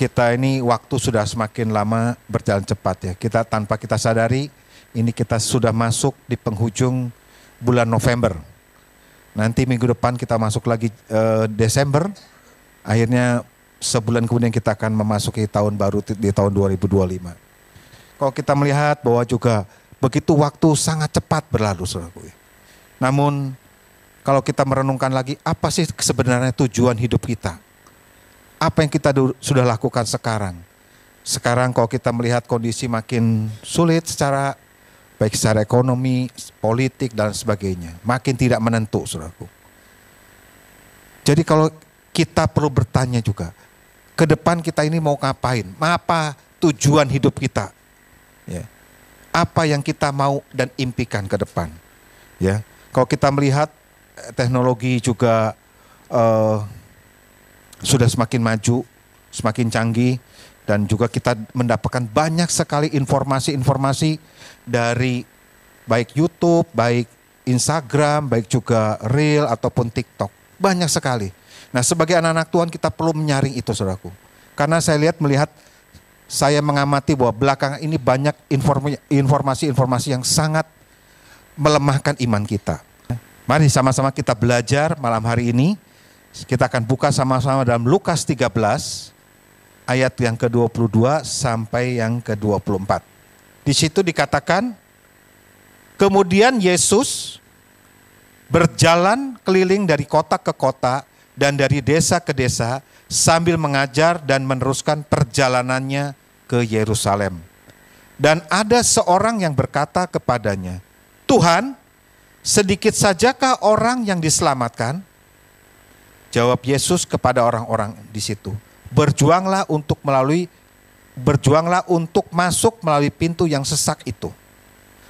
kita ini waktu sudah semakin lama berjalan cepat ya. Kita tanpa kita sadari ini kita sudah masuk di penghujung bulan November. Nanti minggu depan kita masuk lagi Desember. Akhirnya sebulan kemudian kita akan memasuki tahun baru di tahun 2025. Kalau kita melihat bahwa juga begitu waktu sangat cepat berlalu, saudaraku. Namun kalau kita merenungkan lagi, apa sih sebenarnya tujuan hidup kita? Apa yang kita sudah lakukan sekarang? Sekarang kalau kita melihat kondisi makin sulit baik secara ekonomi, politik dan sebagainya. Makin tidak menentu, saudaraku. Jadi kalau kita perlu bertanya juga, ke depan kita ini mau ngapain? Apa tujuan hidup kita? Ya. Apa yang kita mau dan impikan ke depan? Ya. Kalau kita melihat teknologi juga sudah semakin maju, semakin canggih, dan juga kita mendapatkan banyak sekali informasi-informasi dari baik YouTube, baik Instagram, baik juga Reel ataupun TikTok. Banyak sekali. Nah, sebagai anak-anak Tuhan kita perlu menyaring itu, saudaraku. Karena saya mengamati bahwa belakangan ini banyak informasi-informasi yang sangat melemahkan iman kita. Mari sama-sama kita belajar malam hari ini. Kita akan buka sama-sama dalam Lukas 13 ayat yang ke-22 sampai yang ke-24. Di situ dikatakan, kemudian Yesus berjalan keliling dari kota ke kota dan dari desa ke desa sambil mengajar dan meneruskan perjalanannya ke Yerusalem. Dan ada seorang yang berkata kepadanya, "Tuhan, sedikit sajakah orang yang diselamatkan?" Jawab Yesus kepada orang-orang di situ, berjuanglah untuk masuk melalui pintu yang sesak itu.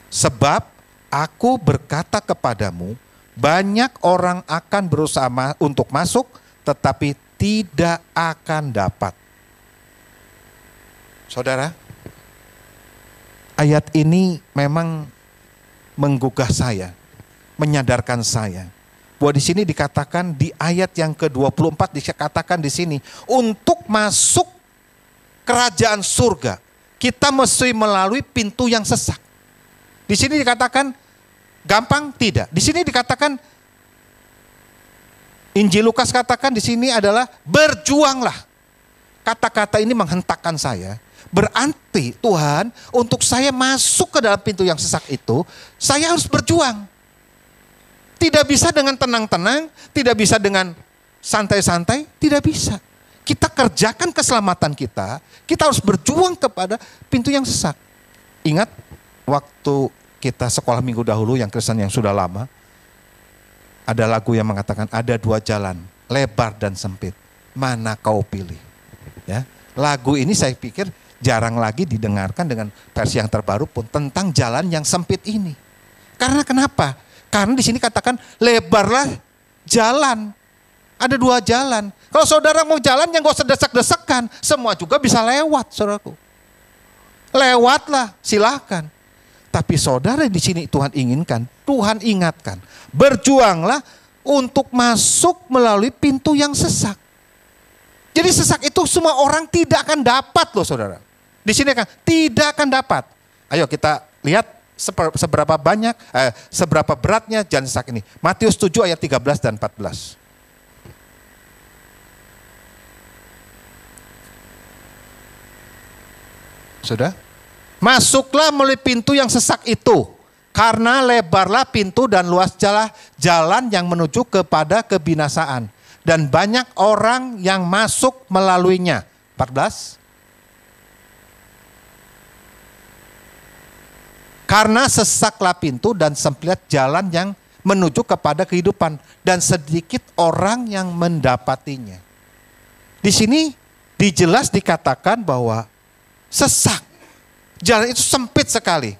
Sebab aku berkata kepadamu, banyak orang akan berusaha untuk masuk, tetapi tidak akan dapat. Saudara, ayat ini memang menggugah saya, menyadarkan saya. Bahwa di sini dikatakan di ayat yang ke-24 dikatakan di sini, untuk masuk kerajaan surga, kita mesti melalui pintu yang sesak. Di sini dikatakan gampang? Tidak. Di sini dikatakan, Injil Lukas katakan di sini adalah berjuanglah. Kata-kata ini menghentakkan saya. Berarti Tuhan, untuk saya masuk ke dalam pintu yang sesak itu, saya harus berjuang. Tidak bisa dengan tenang-tenang, tidak bisa dengan santai-santai, tidak bisa. Kita kerjakan keselamatan kita harus berjuang kepada pintu yang sesak. Ingat waktu kita sekolah minggu dahulu yang Kristen yang sudah lama, ada lagu yang mengatakan ada dua jalan, lebar dan sempit. Mana kau pilih? Ya, lagu ini saya pikir jarang lagi didengarkan dengan versi yang terbaru pun tentang jalan yang sempit ini. Karena kenapa? Karena di sini katakan lebarlah jalan. Ada dua jalan. Kalau saudara mau jalan yang gak usah desak-desakan, semua juga bisa lewat, saudaraku. Lewatlah, silahkan. Tapi saudara di sini Tuhan inginkan, Tuhan ingatkan, berjuanglah untuk masuk melalui pintu yang sesak. Jadi sesak itu semua orang tidak akan dapat loh, saudara. Di sini kan tidak akan dapat. Ayo kita lihat seberapa beratnya jalan sesak ini. Matius 7 ayat 13 dan 14. Sudah? Masuklah melalui pintu yang sesak itu, karena lebarlah pintu dan luas jalan yang menuju kepada kebinasaan, dan banyak orang yang masuk melaluinya. 14. Karena sesaklah pintu dan sempit jalan yang menuju kepada kehidupan, dan sedikit orang yang mendapatinya. Di sini dijelas dikatakan bahwa sesak. Jalan itu sempit sekali.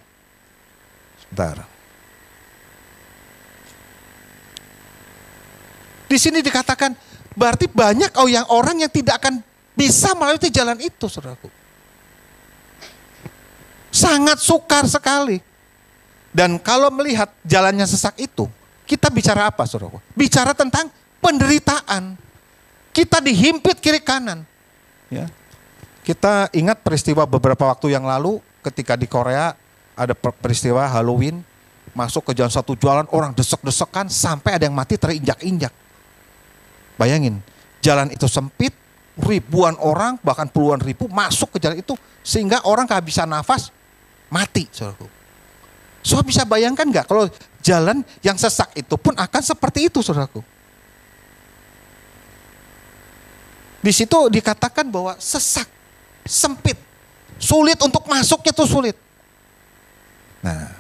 Sebentar. Di sini dikatakan berarti banyak orang yang tidak akan bisa melalui jalan itu, saudaraku. Sangat sukar sekali. Dan kalau melihat jalannya sesak itu, kita bicara apa, saudaraku? Bicara tentang penderitaan. Kita dihimpit kiri kanan. Ya. Kita ingat peristiwa beberapa waktu yang lalu ketika di Korea ada peristiwa Halloween, masuk ke jalan satu jalan, orang desek-desekan sampai ada yang mati terinjak-injak. Bayangin, jalan itu sempit, ribuan orang bahkan puluhan ribu masuk ke jalan itu sehingga orang kehabisan nafas, mati. Saudaraku. So bisa bayangkan nggak kalau jalan yang sesak itu pun akan seperti itu, saudaraku. Di situ dikatakan bahwa sesak, sempit, sulit untuk masuknya tuh sulit. Nah,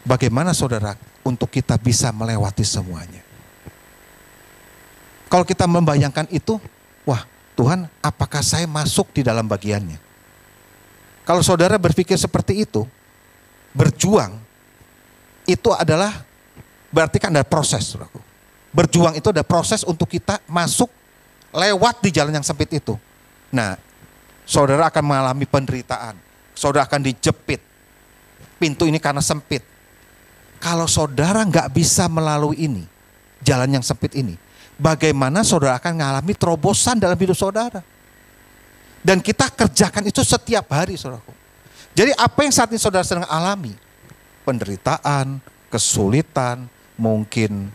bagaimana saudara untuk kita bisa melewati semuanya? Kalau kita membayangkan itu, wah Tuhan, apakah saya masuk di dalam bagiannya? Kalau saudara berpikir seperti itu, berjuang itu adalah berarti kan ada proses, saudaraku. Berjuang itu ada proses untuk kita masuk lewat di jalan yang sempit itu. Nah, saudara akan mengalami penderitaan. Saudara akan dijepit. Pintu ini karena sempit. Kalau saudara nggak bisa melalui ini, jalan yang sempit ini, bagaimana saudara akan mengalami terobosan dalam hidup saudara? Dan kita kerjakan itu setiap hari, saudaraku. Jadi apa yang saat ini saudara sedang alami? Penderitaan, kesulitan, mungkin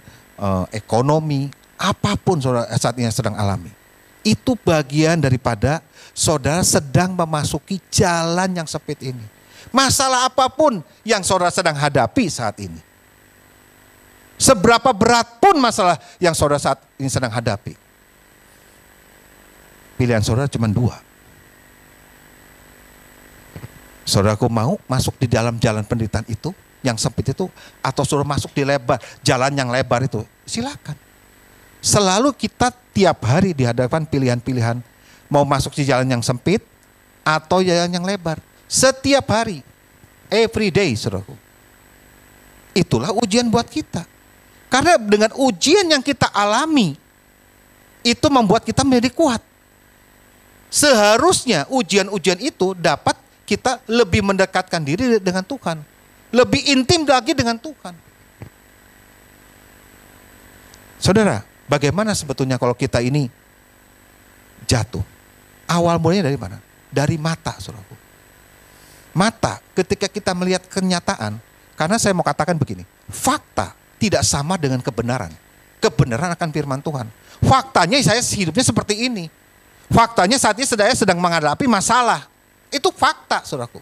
ekonomi, apapun saudara saat ini sedang alami. Itu bagian daripada saudara sedang memasuki jalan yang sempit ini. Masalah apapun yang saudara sedang hadapi saat ini. Seberapa berat pun masalah yang saudara saat ini sedang hadapi. Pilihan saudara cuma dua. Saudaraku mau masuk di dalam jalan penderitaan itu, yang sempit itu, atau saudara masuk di jalan yang lebar itu, silakan. Selalu kita tiap hari dihadapkan pilihan-pilihan, mau masuk di jalan yang sempit atau jalan yang lebar. Setiap hari, every day, saudaraku. Itulah ujian buat kita. Karena dengan ujian yang kita alami, itu membuat kita menjadi kuat. Seharusnya ujian-ujian itu dapat kita lebih mendekatkan diri dengan Tuhan. Lebih intim lagi dengan Tuhan. Saudara, bagaimana sebetulnya kalau kita ini jatuh? Awal mulanya dari mana? Dari mata, saudaraku. Mata, ketika kita melihat kenyataan, karena saya mau katakan begini, fakta tidak sama dengan kebenaran. Kebenaran akan firman Tuhan. Faktanya saya hidupnya seperti ini. Faktanya saat ini saya sedang menghadapi masalah. Itu fakta, saudaraku.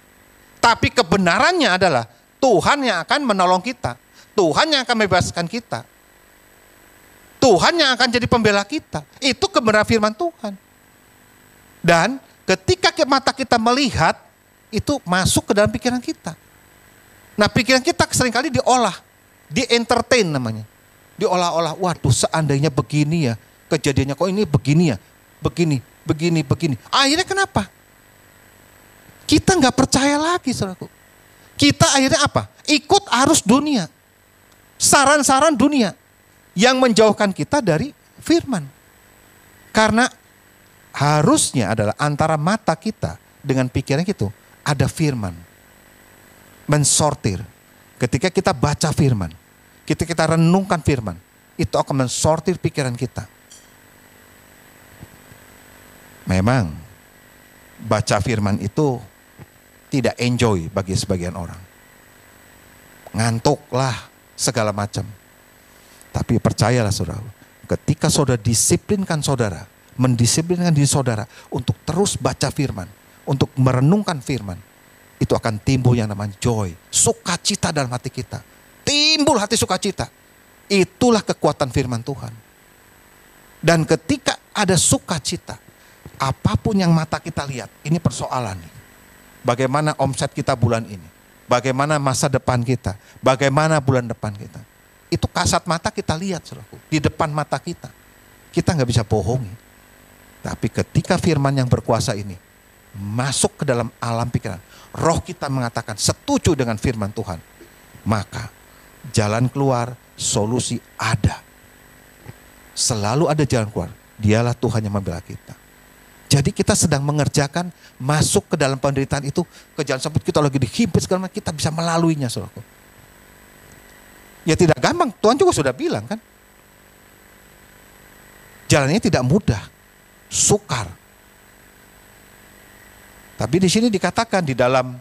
Tapi kebenarannya adalah Tuhan yang akan menolong kita. Tuhan yang akan membebaskan kita. Tuhan yang akan jadi pembela kita. Itu kebenaran firman Tuhan. Dan ketika mata kita melihat, itu masuk ke dalam pikiran kita. Nah, pikiran kita seringkali diolah. Di-entertain namanya. Diolah-olah, waduh seandainya begini ya, kejadiannya kok ini begini ya. Begini. Akhirnya kenapa? Kita nggak percaya lagi, saudaraku. Kita akhirnya apa? Ikut arus dunia. Saran-saran dunia. Yang menjauhkan kita dari firman. Karena harusnya adalah antara mata kita dengan pikiran kita ada firman. Mensortir. Ketika kita baca firman. Ketika kita renungkan firman. Itu akan mensortir pikiran kita. Memang baca firman itu tidak enjoy bagi sebagian orang. Ngantuklah segala macam. Tapi percayalah saudara, ketika saudara disiplinkan saudara, mendisiplinkan diri saudara untuk terus baca firman, untuk merenungkan firman, itu akan timbul yang namanya joy, sukacita dalam hati kita. Timbul hati sukacita. Itulah kekuatan firman Tuhan. Dan ketika ada sukacita, apapun yang mata kita lihat, ini persoalan nih. Bagaimana omset kita bulan ini? Bagaimana masa depan kita? Bagaimana bulan depan kita? Itu kasat mata kita lihat, saudaraku. Di depan mata kita. Kita nggak bisa bohongi. Tapi ketika firman yang berkuasa ini masuk ke dalam alam pikiran, roh kita mengatakan setuju dengan firman Tuhan, maka jalan keluar, solusi ada. Selalu ada jalan keluar. Dialah Tuhan yang membela kita. Jadi kita sedang mengerjakan masuk ke dalam penderitaan itu, ke jalan sempit kita lagi dihimpit segala macam, kita bisa melaluinya, saudaraku. Ya tidak gampang, Tuhan juga sudah bilang kan. Jalannya tidak mudah, sukar. Tapi di sini dikatakan di dalam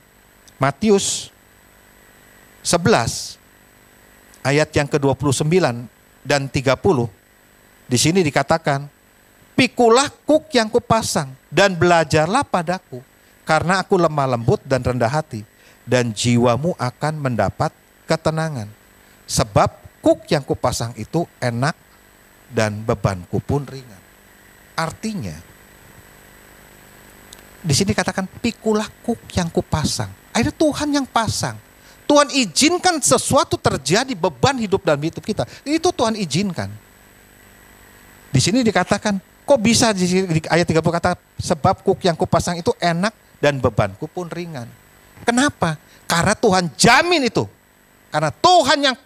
Matius 11 ayat yang ke-29 dan 30, di sini dikatakan, pikulah kuk yang kupasang dan belajarlah padaku, karena aku lemah lembut dan rendah hati, dan jiwamu akan mendapat ketenangan. Sebab kuk yang kupasang itu enak dan bebanku pun ringan. Artinya, di sini katakan pikulah kuk yang kupasang. Akhirnya Tuhan yang pasang. Tuhan izinkan sesuatu terjadi, beban hidup dalam hidup kita. Itu Tuhan izinkan. Di sini dikatakan, kok bisa di ayat 30 kata, sebab kuk yang kupasang itu enak dan bebanku pun ringan. Kenapa? Karena Tuhan jamin itu. Karena Tuhan yang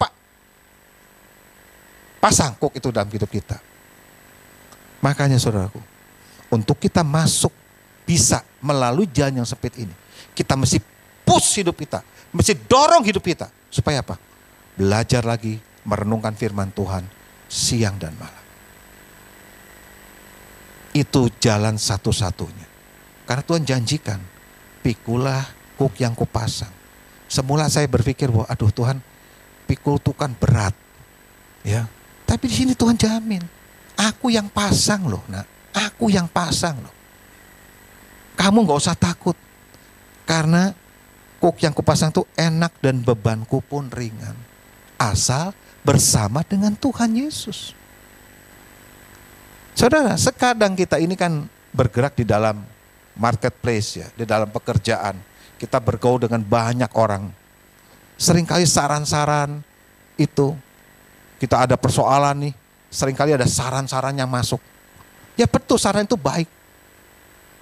pasang kuk itu dalam hidup kita. Makanya saudaraku, untuk kita masuk bisa melalui jalan yang sempit ini, kita mesti push hidup kita. Mesti dorong hidup kita. Supaya apa? Belajar lagi merenungkan firman Tuhan siang dan malam. Itu jalan satu-satunya. Karena Tuhan janjikan, pikulah kuk yang kupasang. Semula saya berpikir, wah aduh Tuhan, pikul itu kan berat. Ya. Tapi di sini Tuhan jamin, aku yang pasang loh, nak. Aku yang pasang loh. Kamu gak usah takut. Karena kuk yang kupasang itu enak dan bebanku pun ringan. Asal bersama dengan Tuhan Yesus. Saudara, sekadang kita ini kan bergerak di dalam marketplace ya, di dalam pekerjaan. Kita bergaul dengan banyak orang. Seringkali saran-saran itu, kita ada persoalan nih, seringkali ada saran-saran yang masuk. Ya betul, saran itu baik.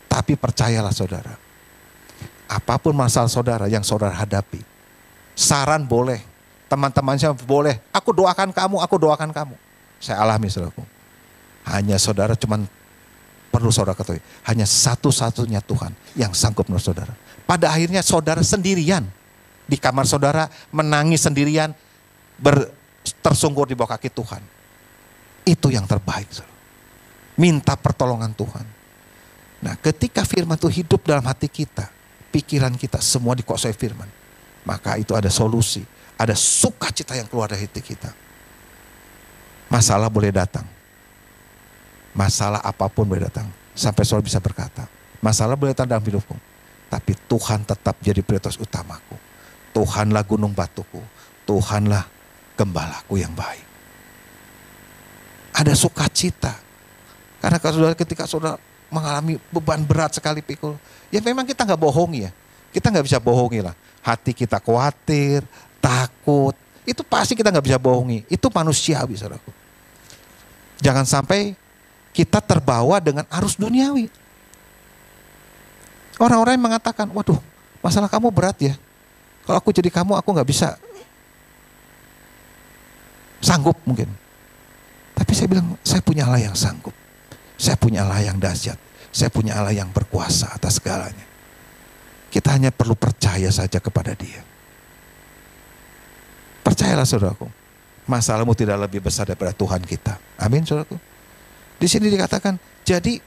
Tapi percayalah saudara, apapun masalah saudara yang saudara hadapi, saran boleh, teman-teman saya boleh, aku doakan kamu. Saya alami saudaraku. Hanya saudara perlu saudara ketahui, hanya satu-satunya Tuhan yang sanggup menurut saudara. Pada akhirnya saudara sendirian, di kamar saudara menangis sendirian, tersungkur di bawah kaki Tuhan. Itu yang terbaik saudara. Minta pertolongan Tuhan. Nah ketika firman itu hidup dalam hati kita, pikiran kita semua dikuasai firman, maka itu ada solusi, ada sukacita yang keluar dari hati kita. Masalah boleh datang, masalah apapun boleh datang, sampai saudara bisa berkata, masalah boleh datang dalam hidupku, tapi Tuhan tetap jadi prioritas utamaku. Tuhanlah gunung batuku, Tuhanlah gembalaku yang baik. Ada sukacita, karena ketika saudara mengalami beban berat sekali pikul, ya memang kita nggak bohongi ya. Kita nggak bisa bohongi lah. Hati kita khawatir, takut. Itu pasti kita nggak bisa bohongi. Itu manusiawi saudaraku. Jangan sampai kita terbawa dengan arus duniawi. Orang-orang yang mengatakan, waduh masalah kamu berat ya. Kalau aku jadi kamu, aku nggak bisa sanggup mungkin. Tapi saya bilang, saya punya Allah yang sanggup. Saya punya Allah yang dahsyat. Saya punya Allah yang berkuasa atas segalanya. Kita hanya perlu percaya saja kepada Dia. Percayalah saudaraku, masalahmu tidak lebih besar daripada Tuhan kita. Amin saudaraku. Di sini dikatakan, jadi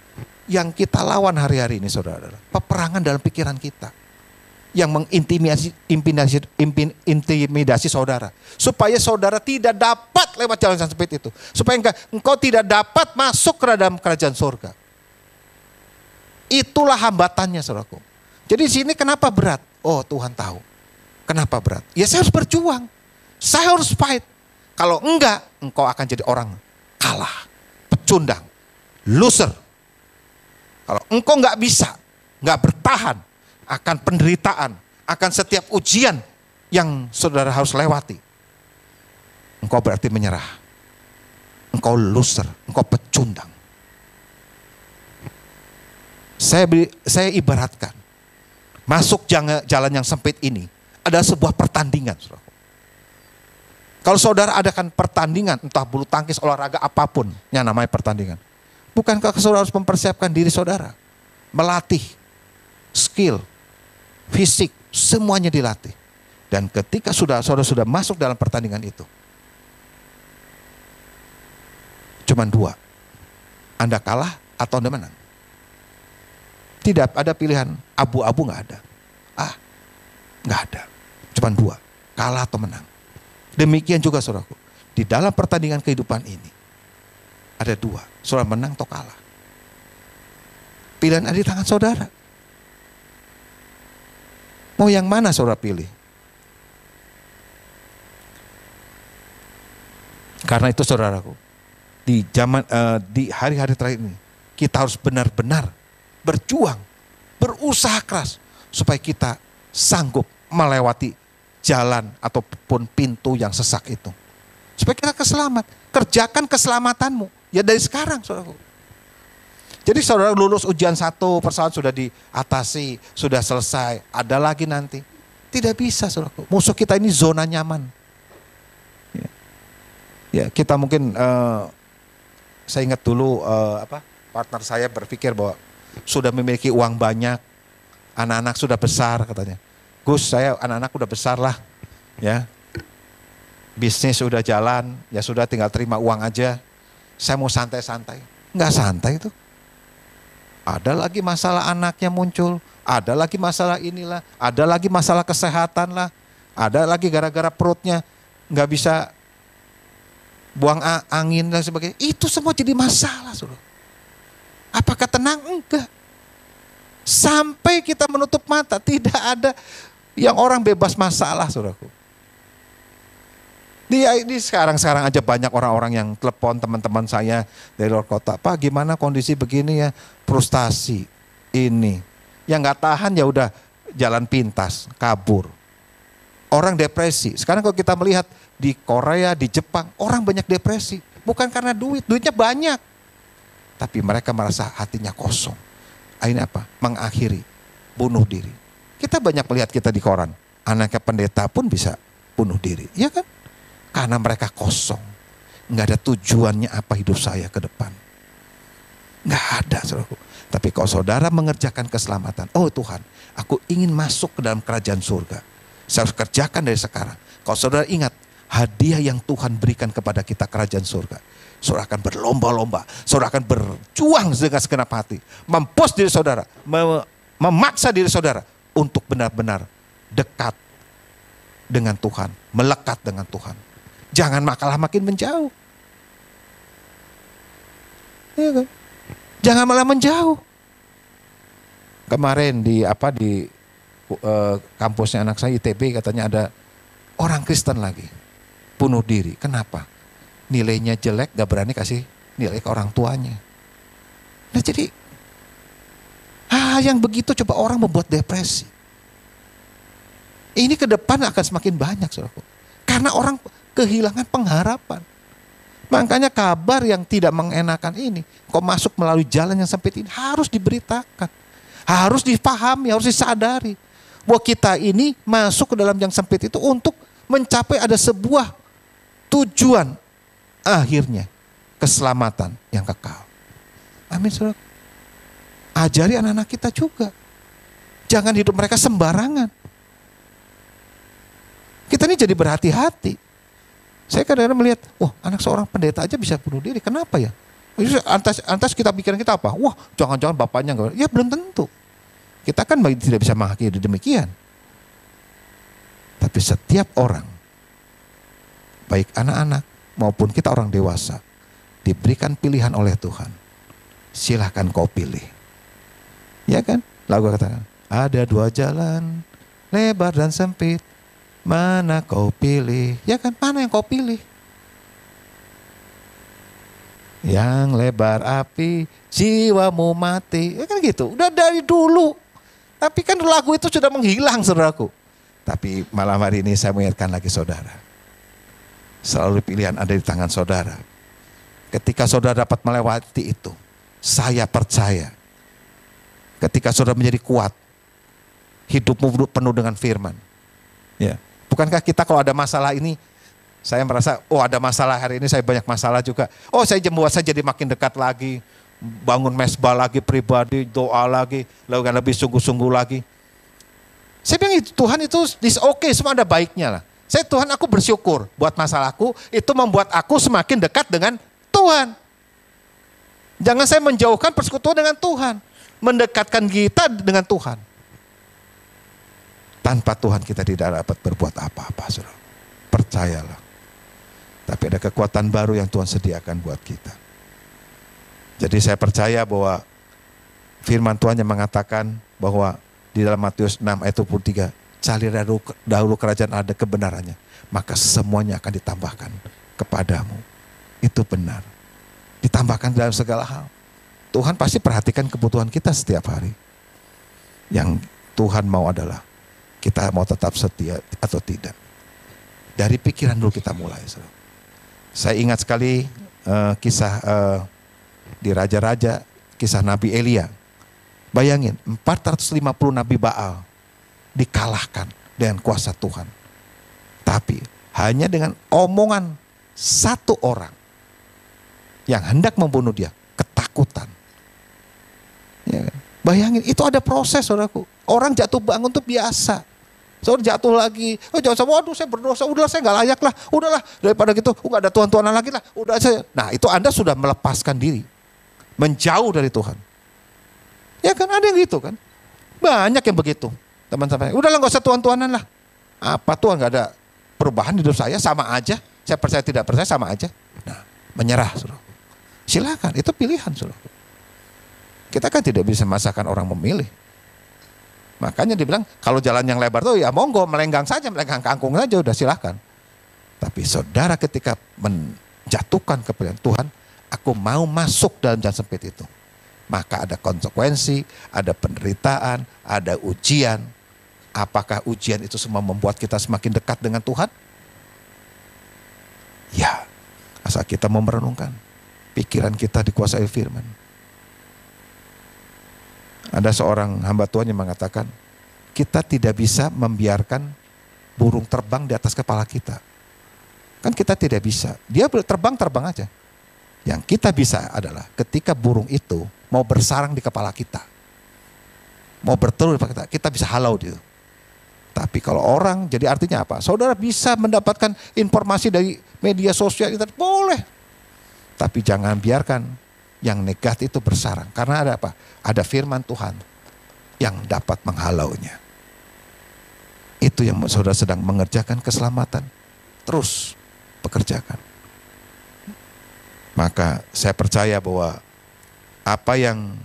yang kita lawan hari-hari ini saudara adalah peperangan dalam pikiran kita. Yang mengintimidasi saudara. Supaya saudara tidak dapat lewat jalan yang sempit itu. Supaya engkau tidak dapat masuk ke dalam kerajaan surga. Itulah hambatannya saudaraku. Jadi di sini kenapa berat? Oh Tuhan tahu. Kenapa berat? Ya saya harus berjuang. Saya harus fight. Kalau enggak, engkau akan jadi orang kalah, pecundang, loser. Kalau engkau enggak bisa, enggak bertahan, akan penderitaan, akan setiap ujian yang saudara harus lewati, engkau berarti menyerah. Engkau loser, engkau pecundang. Saya ibaratkan, masuk jalan yang sempit ini adalah sebuah pertandingan. Kalau saudara adakan pertandingan, entah bulu tangkis, olahraga apapun yang namanya pertandingan, bukankah saudara harus mempersiapkan diri saudara? Melatih skill, fisik, semuanya dilatih. Dan ketika saudara sudah masuk dalam pertandingan itu, cuman dua, Anda kalah atau Anda menang. Tidak ada pilihan abu-abu, nggak ada. Nggak ada. Cuma dua, kalah atau menang. Demikian juga saudaraku, di dalam pertandingan kehidupan ini ada dua, saudara menang atau kalah. Pilihan ada di tangan saudara. Mau yang mana saudara pilih? Karena itu saudaraku, di hari-hari terakhir ini kita harus benar-benar berjuang, berusaha keras supaya kita sanggup melewati jalan ataupun pintu yang sesak itu. Supaya kita selamat. Kerjakan keselamatanmu ya dari sekarang saudaraku. Jadi saudara lulus ujian 1, persoalan sudah diatasi, sudah selesai, ada lagi nanti. Tidak bisa saudaraku. Musuh kita ini zona nyaman. Ya, kita mungkin saya ingat dulu partner saya berpikir bahwa sudah memiliki uang banyak, anak-anak sudah besar katanya. Gus, saya anak-anak udah besar lah, ya. Bisnis sudah jalan, ya sudah tinggal terima uang aja. Saya mau santai-santai. Nggak santai itu. Ada lagi masalah anaknya muncul, ada lagi masalah inilah, ada lagi masalah kesehatan lah, ada lagi gara-gara perutnya nggak bisa buang angin dan sebagainya. Itu semua jadi masalah, saudara. Apakah tenang? Enggak. Sampai kita menutup mata, tidak ada yang orang bebas masalah, saudaraku. Di sekarang aja banyak orang-orang yang telepon teman-teman saya dari luar kota. Pak, gimana kondisi begini ya? Frustasi ini. Yang nggak tahan ya udah jalan pintas, kabur. Orang depresi. Sekarang kalau kita melihat di Korea, di Jepang, orang banyak depresi. Bukan karena duitnya banyak. Tapi mereka merasa hatinya kosong. Akhirnya apa? Mengakhiri, bunuh diri. Kita banyak melihat kita di koran. Anaknya pendeta pun bisa bunuh diri. Ya kan? Karena mereka kosong. Nggak ada tujuannya apa hidup saya ke depan. Nggak ada, saudaraku. Tapi kalau saudara mengerjakan keselamatan. Oh Tuhan, aku ingin masuk ke dalam kerajaan surga. Saya harus kerjakan dari sekarang. Kalau saudara ingat, hadiah yang Tuhan berikan kepada kita kerajaan surga. Saudara akan berlomba-lomba. Saudara akan berjuang dengan segenap hati. Mempos diri saudara. Memaksa diri saudara. Untuk benar-benar dekat dengan Tuhan. Melekat dengan Tuhan. Jangan malah makin menjauh. Iya kan? Jangan malah menjauh. Kemarin di kampusnya anak saya ITB katanya ada orang Kristen lagi. Bunuh diri. Kenapa? Nilainya jelek, gak berani kasih nilai ke orang tuanya. Nah jadi, yang begitu coba orang membuat depresi. Ini ke depan akan semakin banyak, saudaraku. Karena orang kehilangan pengharapan. Makanya kabar yang tidak mengenakan ini, kok masuk melalui jalan yang sempit ini, harus diberitakan. Harus dipahami, harus disadari. Bahwa kita ini masuk ke dalam yang sempit itu untuk mencapai ada sebuah tujuan akhirnya keselamatan yang kekal. Amin, saudara. Ajari anak-anak kita juga. Jangan hidup mereka sembarangan. Kita ini jadi berhati-hati. Saya kadang-kadang melihat, anak seorang pendeta aja bisa bunuh diri. Kenapa ya? Antas kita pikiran kita apa? Wah, jangan-jangan bapaknya enggak. Ya belum tentu. Kita kan tidak bisa menghakimi demikian. Tapi setiap orang, baik anak-anak maupun kita orang dewasa, diberikan pilihan oleh Tuhan. Silahkan kau pilih. Ya kan? Lagu katakan, ada dua jalan, lebar dan sempit. Mana kau pilih? Ya kan? Mana yang kau pilih? Yang lebar api, jiwamu mati. Ya kan gitu. Udah dari dulu. Tapi kan lagu itu sudah menghilang, saudaraku. Tapi malam hari ini saya mengingatkan lagi saudara. Selalu pilihan ada di tangan saudara. Ketika saudara dapat melewati itu, saya percaya. Ketika saudara menjadi kuat, hidupmu penuh dengan firman. Ya. Bukankah kita kalau ada masalah ini, saya merasa, ada masalah hari ini, saya banyak masalah juga. Saya membuat saya jadi makin dekat lagi, bangun mesbah lagi pribadi, doa lagi, lakukan lebih sungguh-sungguh lagi. Saya bilang Tuhan itu oke, semua ada baiknya lah. Tuhan aku bersyukur buat masalahku, itu membuat aku semakin dekat dengan Tuhan. Jangan saya menjauhkan persekutuan dengan Tuhan. mendekatkan kita dengan Tuhan. Tanpa Tuhan kita tidak dapat berbuat apa-apa, saudara. Percayalah. Tapi ada kekuatan baru yang Tuhan sediakan buat kita. Jadi saya percaya bahwa firman Tuhan yang mengatakan bahwa di dalam Matius 6 ayat 23, carilah dahulu kerajaan ada kebenarannya, maka semuanya akan ditambahkan kepadamu. Itu benar. Ditambahkan dalam segala hal. Tuhan pasti perhatikan kebutuhan kita setiap hari. Yang Tuhan mau adalah kita mau tetap setia atau tidak. Dari pikiran dulu kita mulai. Saya ingat sekali kisah di Raja-Raja, kisah Nabi Elia. Bayangin, 450 Nabi Baal dikalahkan dengan kuasa Tuhan. Tapi hanya dengan omongan satu orang yang hendak membunuh dia, ketakutan. Ya, bayangin, itu ada proses, saudaraku. Orang jatuh bangun itu biasa. Saudara jatuh lagi, oh jangan sama, waduh saya berdosa, udahlah saya nggak layak lah, udahlah daripada gitu, nggak ada Tuhan-Tuhanan lagi lah, udah saya. Nah itu Anda sudah melepaskan diri, menjauh dari Tuhan. Ya kan ada yang gitu kan, banyak yang begitu, teman-teman. Udahlah nggak usah Tuhan-Tuhanan lah, apa Tuhan nggak ada perubahan hidup saya, sama aja, saya percaya tidak percaya sama aja. Nah menyerah, saudara. Silakan, itu pilihan, saudara. Kita kan tidak bisa memaksakan orang memilih. Makanya dibilang kalau jalan yang lebar tuh ya monggo, melenggang saja, melenggang kangkung saja, udah silahkan. Tapi saudara ketika menjatuhkan kepada Tuhan, aku mau masuk dalam jalan sempit itu. Maka ada konsekuensi, ada penderitaan, ada ujian. Apakah ujian itu semua membuat kita semakin dekat dengan Tuhan? Ya, asal kita mau merenungkan. Pikiran kita dikuasai firman. Ada seorang hamba Tuhan yang mengatakan, kita tidak bisa membiarkan burung terbang di atas kepala kita. Kan kita tidak bisa. Dia terbang aja. Yang kita bisa adalah ketika burung itu mau bersarang di kepala kita, mau bertelur di kepala kita bisa halau dia. Tapi kalau orang, jadi artinya apa? Saudara bisa mendapatkan informasi dari media sosial, itu boleh. Tapi jangan biarkan yang negatif itu bersarang. Karena ada apa? Ada firman Tuhan yang dapat menghalaunya. Itu yang saudara sedang mengerjakan keselamatan. Terus pekerjakan. Maka saya percaya bahwa apa yang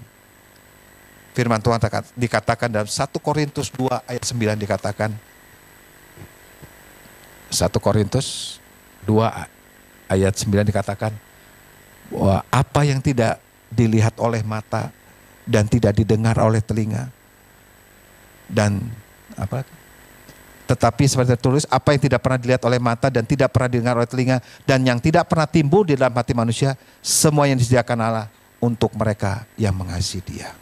firman Tuhan dikatakan dalam 1 Korintus 2 ayat 9 dikatakan. 1 Korintus 2 ayat 9 dikatakan bahwa apa yang tidak dilihat oleh mata dan tidak didengar oleh telinga dan apa? Tetapi seperti tertulis, apa yang tidak pernah dilihat oleh mata dan tidak pernah didengar oleh telinga dan yang tidak pernah timbul di dalam hati manusia, semua yang disediakan Allah untuk mereka yang mengasihi Dia.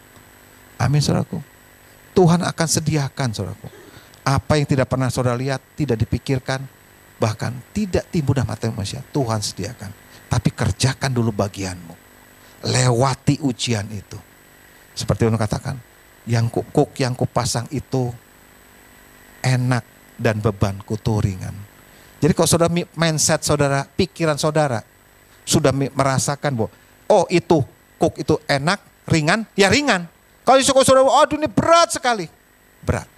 Amin, saudaraku. Tuhan akan sediakan, saudaraku. Apa yang tidak pernah saudara lihat, tidak dipikirkan, bahkan tidak timbul dalam hati manusia, Tuhan sediakan. Tapi kerjakan dulu bagianmu. Lewati ujian itu. Seperti yang katakan, yang kupasang itu enak dan bebanku tuh ringan. Jadi kalau saudara mindset saudara, pikiran saudara sudah merasakan bahwa oh itu kuk itu enak, ringan, ya ringan. Kalau saudara, aduh ini berat sekali, berat.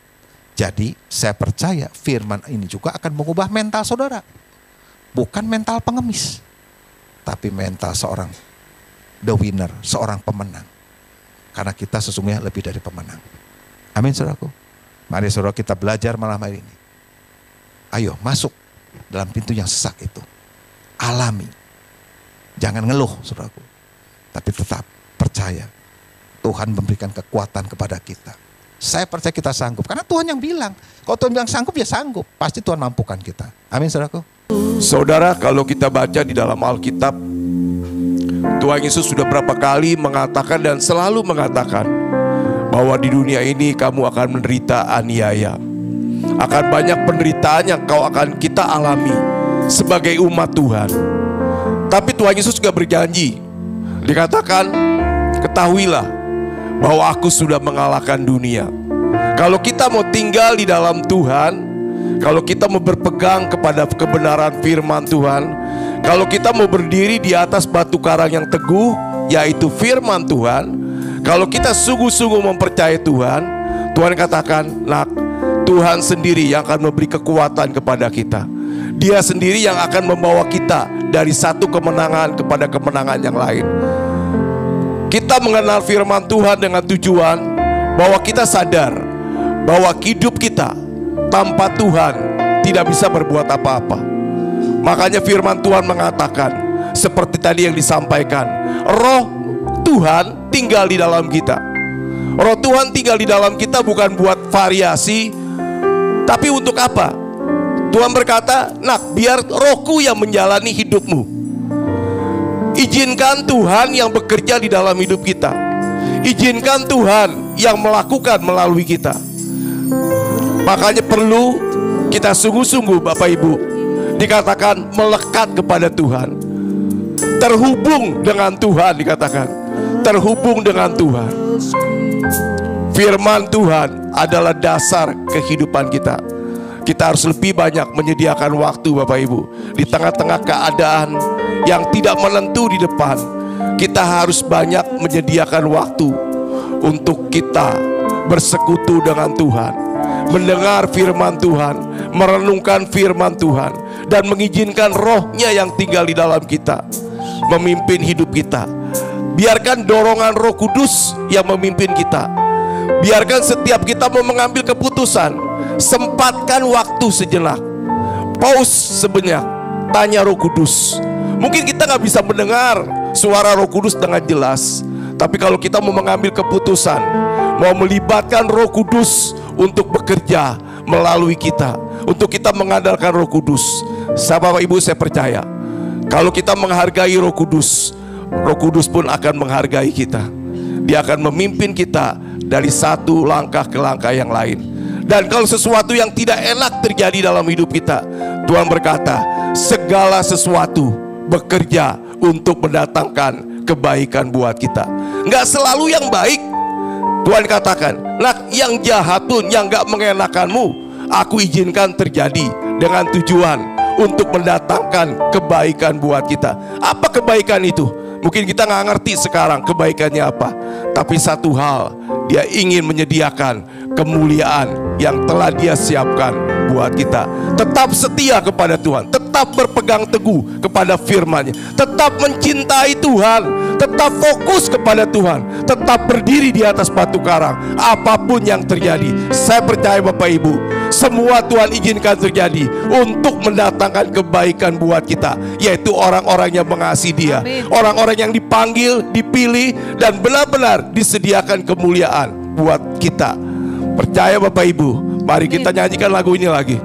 Jadi saya percaya firman ini juga akan mengubah mental saudara. Bukan mental pengemis, tapi mental seorang the winner, seorang pemenang. Karena kita sesungguhnya lebih dari pemenang. Amin, saudaraku. Mari saudara kita belajar malam hari ini. Ayo masuk dalam pintu yang sesak itu. Alami. Jangan ngeluh, saudaraku. Tapi tetap percaya. Tuhan memberikan kekuatan kepada kita. Saya percaya kita sanggup. Karena Tuhan yang bilang. Kalau Tuhan bilang sanggup, ya sanggup. Pasti Tuhan mampukan kita. Amin, saudaraku. Saudara, kalau kita baca di dalam Alkitab, Tuhan Yesus sudah berapa kali mengatakan dan selalu mengatakan bahwa di dunia ini kamu akan menderita aniaya. Akan banyak penderitaan yang kita alami sebagai umat Tuhan. Tapi Tuhan Yesus juga berjanji. Dikatakan, ketahuilah bahwa aku sudah mengalahkan dunia. Kalau kita mau tinggal di dalam Tuhan, kalau kita mau berpegang kepada kebenaran firman Tuhan, kalau kita mau berdiri di atas batu karang yang teguh, yaitu firman Tuhan, Kalau kita sungguh-sungguh mempercayai Tuhan, Tuhan katakan, nak, Tuhan sendiri yang akan memberi kekuatan kepada kita. Dia sendiri yang akan membawa kita dari satu kemenangan kepada kemenangan yang lain. Kita mengenal firman Tuhan dengan tujuan bahwa kita sadar bahwa hidup kita tanpa Tuhan tidak bisa berbuat apa-apa. Makanya firman Tuhan mengatakan, seperti tadi yang disampaikan, Roh Tuhan tinggal di dalam kita. Roh Tuhan tinggal di dalam kita bukan buat variasi, tapi untuk apa? Tuhan berkata, nak, biar rohku yang menjalani hidupmu. Izinkan Tuhan yang bekerja di dalam hidup kita. Izinkan Tuhan yang melakukan melalui kita. Makanya perlu kita sungguh-sungguh, Bapak Ibu, dikatakan melekat kepada Tuhan. Terhubung dengan Tuhan, dikatakan terhubung dengan Tuhan. Firman Tuhan adalah dasar kehidupan kita. Kita harus lebih banyak menyediakan waktu, Bapak Ibu. Di tengah-tengah keadaan yang tidak menentu di depan, kita harus banyak menyediakan waktu untuk kita bersekutu dengan Tuhan, mendengar firman Tuhan, merenungkan firman Tuhan, dan mengizinkan Roh-Nya yang tinggal di dalam kita memimpin hidup kita. Biarkan dorongan Roh Kudus yang memimpin kita. Biarkan setiap kita mau mengambil keputusan, sempatkan waktu sejenak, pause sebenyak, tanya Roh Kudus. Mungkin kita nggak bisa mendengar suara Roh Kudus dengan jelas, tapi kalau kita mau mengambil keputusan, mau melibatkan Roh Kudus untuk bekerja melalui kita, untuk kita mengandalkan Roh Kudus. Bapak Ibu, saya percaya kalau kita menghargai Roh Kudus, Roh Kudus pun akan menghargai kita. Dia akan memimpin kita dari satu langkah ke langkah yang lain. Dan kalau sesuatu yang tidak enak terjadi dalam hidup kita, Tuhan berkata, segala sesuatu bekerja untuk mendatangkan kebaikan buat kita. Nggak selalu yang baik. Tuhan katakan, nak, yang jahat pun, yang nggak mengenakanmu, aku izinkan terjadi dengan tujuan untuk mendatangkan kebaikan buat kita. Apa kebaikan itu? Mungkin kita nggak ngerti sekarang kebaikannya apa, tapi satu hal, Dia ingin menyediakan kemuliaan yang telah Dia siapkan buat kita. Tetap setia kepada Tuhan, tetap berpegang teguh kepada firman-Nya, tetap mencintai Tuhan, tetap fokus kepada Tuhan, tetap berdiri di atas batu karang. Apapun yang terjadi, saya percaya Bapak Ibu, semua Tuhan izinkan terjadi untuk mendatangkan kebaikan buat kita, yaitu orang-orang yang mengasihi Dia, orang-orang yang dipanggil, dipilih, dan benar-benar disediakan kemuliaan buat kita. Percaya Bapak Ibu. Mari kita nyanyikan lagu ini lagi.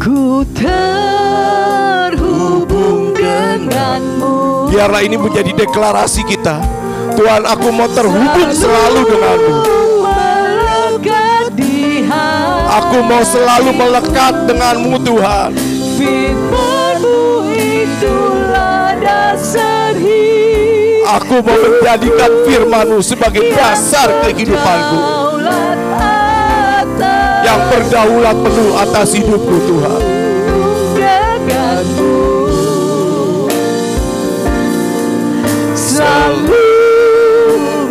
Ku terhubung denganmu. Biarlah ini menjadi deklarasi kita. Tuhan, aku mau terhubung selalu denganmu. Aku mau selalu melekat denganmu, Tuhan. Firman-Mu itulah dasar hidup. Aku mau menjadikan firman-Mu sebagai dasar kehidupanku, yang berdaulat penuh atas hidupku, Tuhan. Denganmu selalu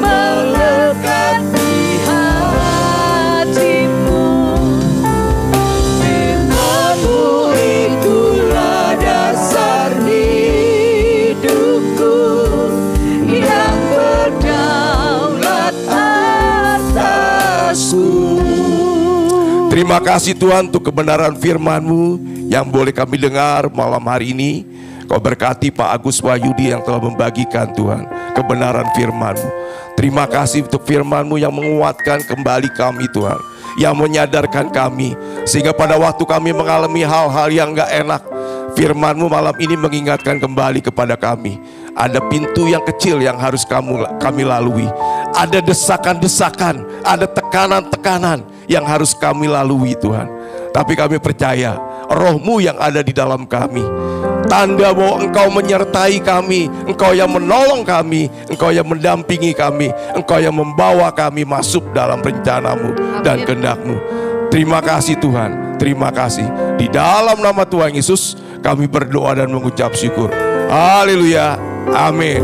melekat di hatimu. Firman-Mu itulah dasar hidupku, yang berdaulat atasku. Terima kasih Tuhan untuk kebenaran firman-Mu yang boleh kami dengar malam hari ini. Kau berkati Pak Agus Wahyudi yang telah membagikan Tuhan kebenaran firman-Mu. Terima kasih untuk firman-Mu yang menguatkan kembali kami Tuhan, yang menyadarkan kami, sehingga pada waktu kami mengalami hal-hal yang gak enak, firman-Mu malam ini mengingatkan kembali kepada kami. Ada pintu yang kecil yang harus kami lalui. Ada desakan-desakan, ada tekanan-tekanan yang harus kami lalui Tuhan. Tapi kami percaya Roh-Mu yang ada di dalam kami, tanda bahwa Engkau menyertai kami, Engkau yang menolong kami, Engkau yang mendampingi kami, Engkau yang membawa kami masuk dalam rencana-Mu dan kehendak-Mu. Terima kasih Tuhan, terima kasih. Di dalam nama Tuhan Yesus kami berdoa dan mengucap syukur. Haleluya, amin.